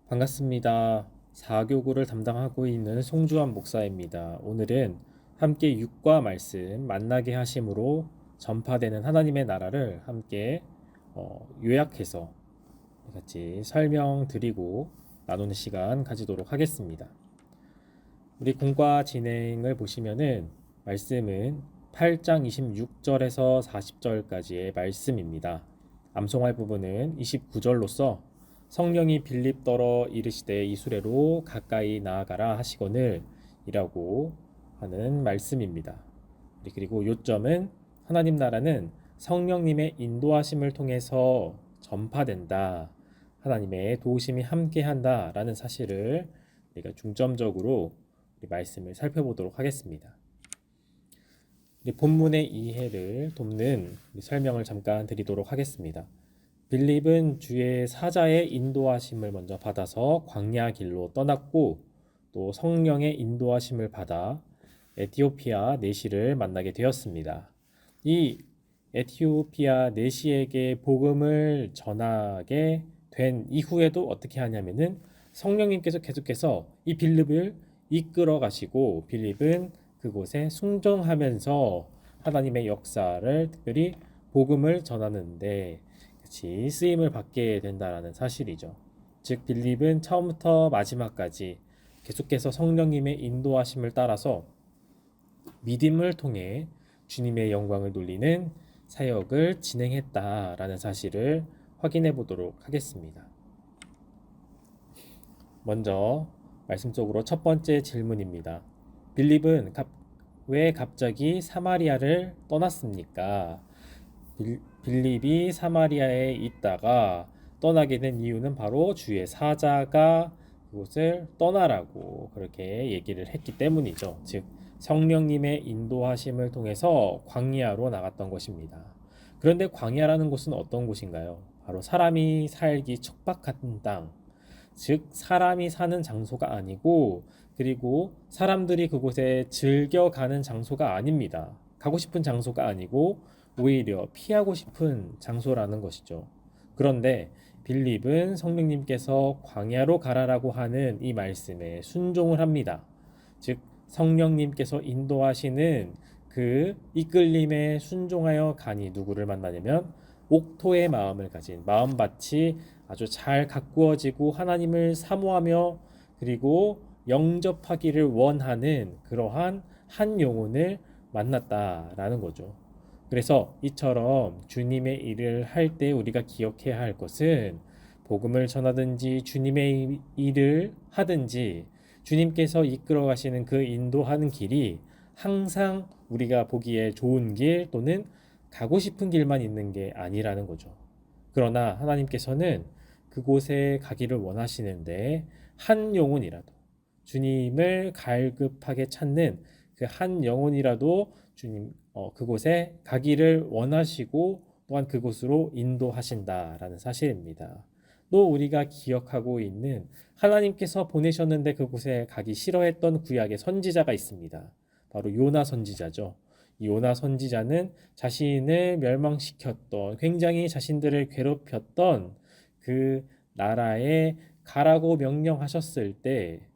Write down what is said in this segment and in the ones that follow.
반갑습니다. 사교구를 담당하고 있는 송주환 목사입니다. 오늘은 함께 육과 말씀 만나게 하심으로 전파되는 하나님의 나라를 함께 요약해서 같이 설명드리고 나누는 시간 가지도록 하겠습니다. 우리 공과 진행을 보시면은 말씀은 8장 26절에서 40절까지의 말씀입니다. 암송할 부분은 29절로서 성령이 빌립더러 이르시되 이수레로 가까이 나아가라 하시거늘 이라고 하는 말씀입니다. 그리고 요점은 하나님 나라는 성령님의 인도하심을 통해서 전파된다. 하나님의 도우심이 함께한다 라는 사실을 우리가 중점적으로 우리 말씀을 살펴보도록 하겠습니다. 본문의 이해를 돕는 설명을 잠깐 드리도록 하겠습니다. 빌립은 주의 사자의 인도하심을 먼저 받아서 광야 길로 떠났고 또 성령의 인도하심을 받아 에티오피아 내시를 만나게 되었습니다. 이 에티오피아 내시에게 복음을 전하게 된 이후에도 어떻게 하냐면은 성령님께서 계속해서 이 빌립을 이끌어 가시고 빌립은 그곳에 순종하면서 하나님의 역사를 특별히 복음을 전하는데 같이 쓰임을 받게 된다라는 사실이죠. 즉 빌립은 처음부터 마지막까지 계속해서 성령님의 인도하심을 따라서 믿음을 통해 주님의 영광을 돌리는 사역을 진행했다라는 사실을 확인해 보도록 하겠습니다. 먼저 말씀 속으로 첫 번째 질문입니다. 빌립은 왜 갑자기 사마리아를 떠났습니까? 빌립이 사마리아에 있다가 떠나게 된 이유는 바로 주의 사자가 그곳을 떠나라고 그렇게 얘기를 했기 때문이죠. 즉 성령님의 인도하심을 통해서 광야로 나갔던 것입니다. 그런데 광야라는 곳은 어떤 곳인가요? 바로 사람이 살기 척박한 땅, 즉 사람이 사는 장소가 아니고 그리고 사람들이 그곳에 즐겨 가는 장소가 아닙니다. 가고 싶은 장소가 아니고 오히려 피하고 싶은 장소라는 것이죠. 그런데 빌립은 성령님께서 광야로 가라라고 하는 이 말씀에 순종을 합니다. 즉 성령님께서 인도하시는 그 이끌림에 순종하여 가니 누구를 만나냐면 옥토의 마음을 가진 마음밭이 아주 잘 가꾸어지고 하나님을 사모하며 그리고 영접하기를 원하는 그러한 한 영혼을 만났다라는 거죠. 그래서 이처럼 주님의 일을 할 때 우리가 기억해야 할 것은 복음을 전하든지 주님의 일을 하든지 주님께서 이끌어 가시는 그 인도하는 길이 항상 우리가 보기에 좋은 길 또는 가고 싶은 길만 있는 게 아니라는 거죠. 그러나 하나님께서는 그곳에 가기를 원하시는데 한 영혼이라도 주님을 갈급하게 찾는 그 한 영혼이라도 주님 그곳에 가기를 원하시고 또한 그곳으로 인도하신다라는 사실입니다. 또 우리가 기억하고 있는 하나님께서 보내셨는데 그곳에 가기 싫어했던 구약의 선지자가 있습니다. 바로 요나 선지자죠. 이 요나 선지자는 자신을 멸망시켰던 굉장히 자신들을 괴롭혔던 그 나라에 가라고 명령하셨을 때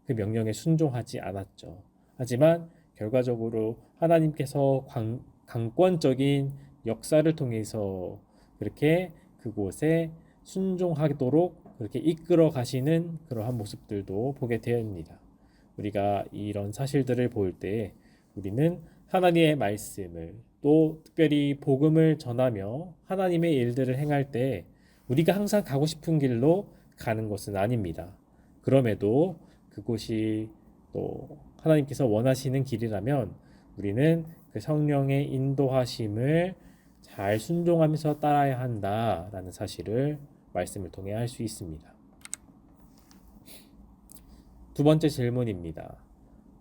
그 명령에 순종하지 않았죠. 하지만 결과적으로 하나님께서 강권적인 역사를 통해서 그렇게 그곳에 순종하도록 그렇게 이끌어 가시는 그러한 모습들도 보게 되옵니다. 우리가 이런 사실들을 볼 때 우리는 하나님의 말씀을 또 특별히 복음을 전하며 하나님의 일들을 행할 때 우리가 항상 가고 싶은 길로 가는 것은 아닙니다. 그럼에도 그곳이 또 하나님께서 원하시는 길이라면 우리는 그 성령의 인도하심을 잘 순종하면서 따라야 한다라는 사실을 말씀을 통해 알 수 있습니다. 두 번째 질문입니다.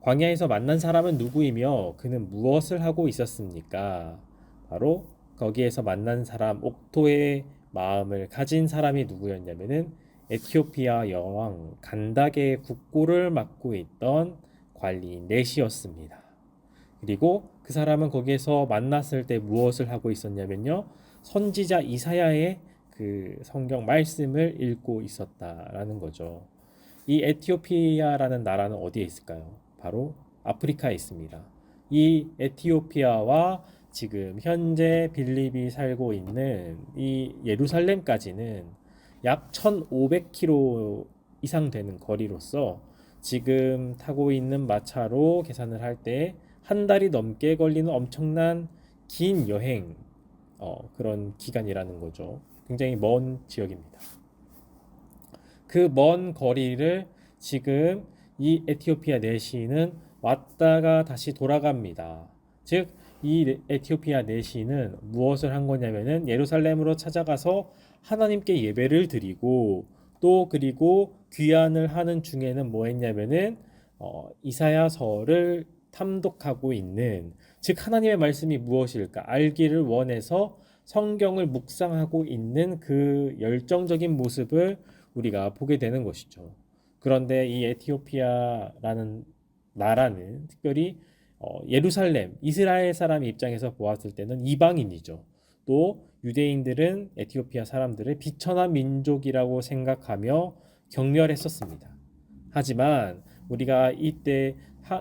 광야에서 만난 사람은 누구이며 그는 무엇을 하고 있었습니까? 바로 거기에서 만난 사람 옥토의 마음을 가진 사람이 누구였냐면은 에티오피아 여왕 간닥의 국고를 맡고 있던 관리인 넷이었습니다. 그리고 그 사람은 거기에서 만났을 때 무엇을 하고 있었냐면요. 선지자 이사야의 그 성경 말씀을 읽고 있었다라는 거죠. 이 에티오피아라는 나라는 어디에 있을까요? 바로 아프리카에 있습니다. 이 에티오피아와 지금 현재 빌립이 살고 있는 이 예루살렘까지는 약 1,500km 이상 되는 거리로서 지금 타고 있는 마차로 계산을 할 때 한 달이 넘게 걸리는 엄청난 긴 여행 그런 기간이라는 거죠. 굉장히 먼 지역입니다. 그 먼 거리를 지금 이 에티오피아 내시는 왔다가 다시 돌아갑니다. 즉, 이 에티오피아 내시는 무엇을 한 거냐면은 예루살렘으로 찾아가서 하나님께 예배를 드리고 또 그리고 귀환을 하는 중에는 뭐 했냐면은 이사야서를 탐독하고 있는, 즉 하나님의 말씀이 무엇일까 알기를 원해서 성경을 묵상하고 있는 그 열정적인 모습을 우리가 보게 되는 것이죠. 그런데 이 에티오피아라는 나라는 특별히 예루살렘, 이스라엘 사람 입장에서 보았을 때는 이방인이죠. 또 유대인들은 에티오피아 사람들을 비천한 민족이라고 생각하며 경멸했었습니다. 하지만 우리가 이때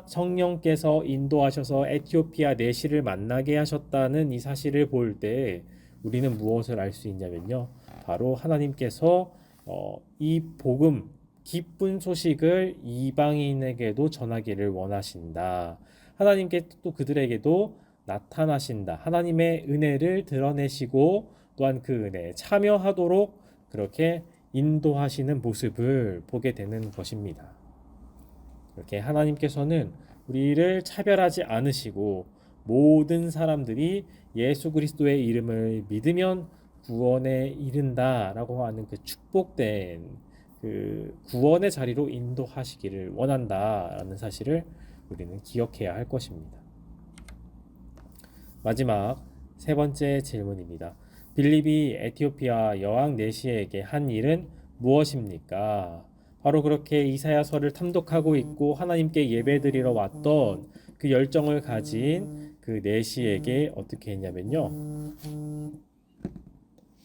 성령께서 인도하셔서 에티오피아 내시를 만나게 하셨다는 이 사실을 볼 때 우리는 무엇을 알 수 있냐면요. 바로 하나님께서 이 복음, 기쁜 소식을 이방인에게도 전하기를 원하신다. 하나님께 또 그들에게도 나타나신다. 하나님의 은혜를 드러내시고 또한 그 은혜에 참여하도록 그렇게 인도하시는 모습을 보게 되는 것입니다. 이렇게 하나님께서는 우리를 차별하지 않으시고 모든 사람들이 예수 그리스도의 이름을 믿으면 구원에 이른다라고 하는 그 축복된 그 구원의 자리로 인도하시기를 원한다라는 사실을 우리는 기억해야 할 것입니다. 마지막 세 번째 질문입니다. 빌립이 에티오피아 여왕 내시에게 한 일은 무엇입니까? 바로 그렇게 이사야서를 탐독하고 있고 하나님께 예배드리러 왔던 그 열정을 가진 그 내시에게 어떻게 했냐면요.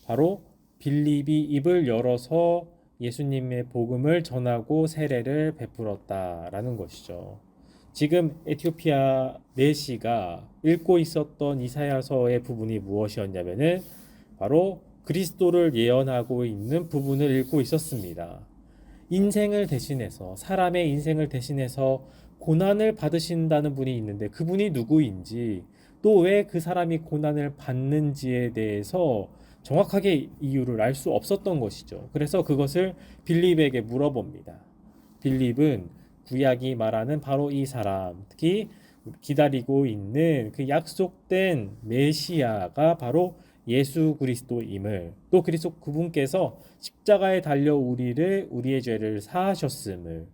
바로 빌립이 입을 열어서 예수님의 복음을 전하고 세례를 베풀었다라는 것이죠. 지금 에티오피아 내시가 읽고 있었던 이사야서의 부분이 무엇이었냐면은 바로 그리스도를 예언하고 있는 부분을 읽고 있었습니다. 인생을 대신해서, 사람의 인생을 대신해서 고난을 받으신다는 분이 있는데 그분이 누구인지, 또 왜 그 사람이 고난을 받는지에 대해서 정확하게 이유를 알 수 없었던 것이죠. 그래서 그것을 빌립에게 물어봅니다. 빌립은 구약이 말하는 바로 이 사람, 특히 기다리고 있는 그 약속된 메시아가 바로 예수 그리스도임을, 또 그리스도 그분께서 십자가에 달려 우리의 죄를 사하셨음을,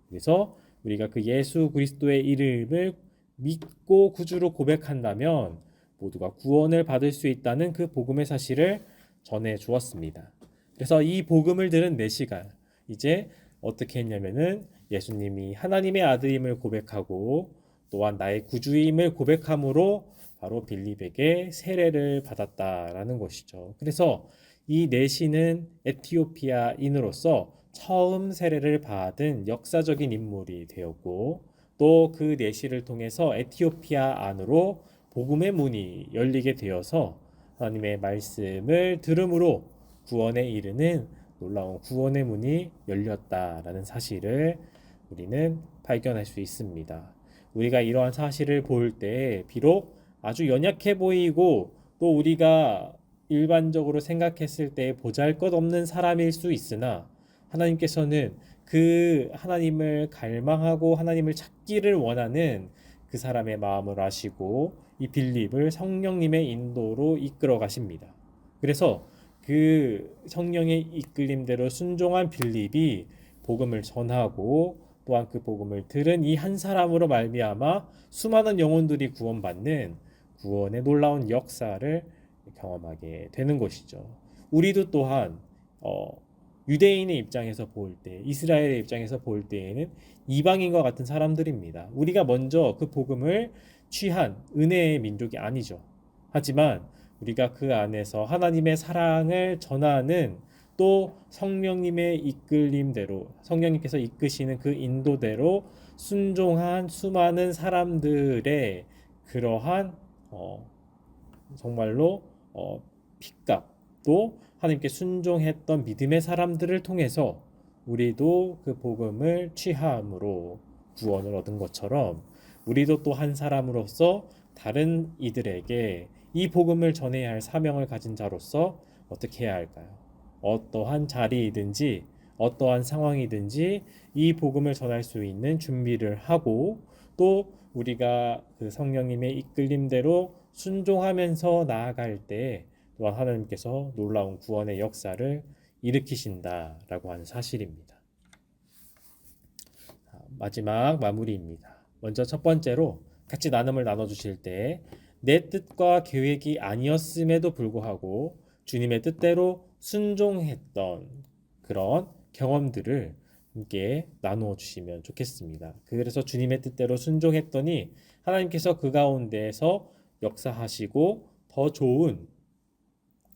그래서 우리가 그 예수 그리스도의 이름을 믿고 구주로 고백한다면 모두가 구원을 받을 수 있다는 그 복음의 사실을 전해 주었습니다. 그래서 이 복음을 들은 메시가 이제 어떻게 했냐면은 예수님이 하나님의 아들임을 고백하고 또한 나의 구주임을 고백함으로 바로 빌립에게 세례를 받았다라는 것이죠. 그래서 이 내시는 에티오피아인으로서 처음 세례를 받은 역사적인 인물이 되었고, 또 그 내시를 통해서 에티오피아 안으로 복음의 문이 열리게 되어서 하나님의 말씀을 들음으로 구원에 이르는 놀라운 구원의 문이 열렸다라는 사실을 우리는 발견할 수 있습니다. 우리가 이러한 사실을 볼 때 비록 아주 연약해 보이고 또 우리가 일반적으로 생각했을 때 보잘것없는 사람일 수 있으나 하나님께서는 그 하나님을 갈망하고 하나님을 찾기를 원하는 그 사람의 마음을 아시고 이 빌립을 성령님의 인도로 이끌어 가십니다. 그래서 그 성령의 이끌림대로 순종한 빌립이 복음을 전하고 또한 그 복음을 들은 이 한 사람으로 말미암아 수많은 영혼들이 구원받는 구원의 놀라운 역사를 경험하게 되는 것이죠. 우리도 또한 유대인의 입장에서 볼 때, 이스라엘의 입장에서 볼 때에는 이방인과 같은 사람들입니다. 우리가 먼저 그 복음을 취한 은혜의 민족이 아니죠. 하지만 우리가 그 안에서 하나님의 사랑을 전하는 또 성령님의 이끌림대로 성령님께서 이끄시는 그 인도대로 순종한 수많은 사람들의 그러한 정말로 핏값 또 하나님께 순종했던 믿음의 사람들을 통해서 우리도 그 복음을 취함으로 구원을 얻은 것처럼 우리도 또 한 사람으로서 다른 이들에게 이 복음을 전해야 할 사명을 가진 자로서 어떻게 해야 할까요? 어떠한 자리이든지 어떠한 상황이든지 이 복음을 전할 수 있는 준비를 하고 또 우리가 그 성령님의 이끌림대로 순종하면서 나아갈 때 또한 하나님께서 놀라운 구원의 역사를 일으키신다라고 하는 사실입니다. 마지막 마무리입니다. 먼저 첫 번째로 같이 나눔을 나눠주실 때 내 뜻과 계획이 아니었음에도 불구하고 주님의 뜻대로 순종했던 그런 경험들을 함께 나누어 주시면 좋겠습니다. 그래서 주님의 뜻대로 순종했더니 하나님께서 그 가운데에서 역사하시고 더 좋은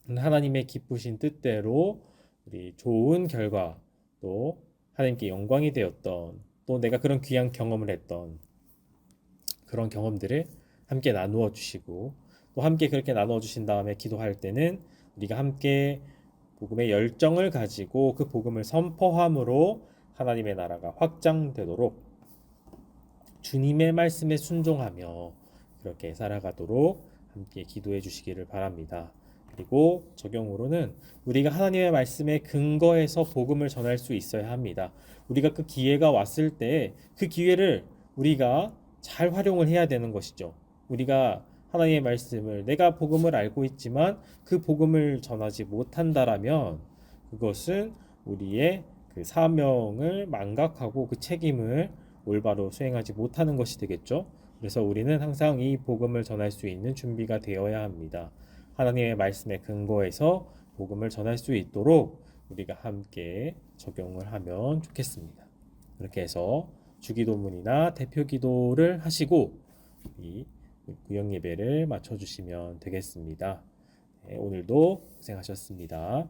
하나님의 기쁘신 뜻대로 우리 좋은 결과 또 하나님께 영광이 되었던 또 내가 그런 귀한 경험을 했던 그런 경험들을 함께 나누어 주시고 또 함께 그렇게 나누어 주신 다음에 기도할 때는 우리가 함께 복음의 열정을 가지고 그 복음을 선포함으로 하나님의 나라가 확장되도록 주님의 말씀에 순종하며 그렇게 살아가도록 함께 기도해 주시기를 바랍니다. 그리고 적용으로는 우리가 하나님의 말씀에 근거해서 복음을 전할 수 있어야 합니다. 우리가 그 기회가 왔을 때 그 기회를 우리가 잘 활용을 해야 되는 것이죠. 우리가 하나님의 말씀을 내가 복음을 알고 있지만 그 복음을 전하지 못한다라면 그것은 우리의 그 사명을 망각하고 그 책임을 올바로 수행하지 못하는 것이 되겠죠. 그래서 우리는 항상 이 복음을 전할 수 있는 준비가 되어야 합니다. 하나님의 말씀에 근거해서 복음을 전할 수 있도록 우리가 함께 적용을 하면 좋겠습니다. 그렇게 해서 주기도문이나 대표기도를 하시고 이 구역 예배를 마쳐주시면 되겠습니다. 네, 오늘도 고생하셨습니다.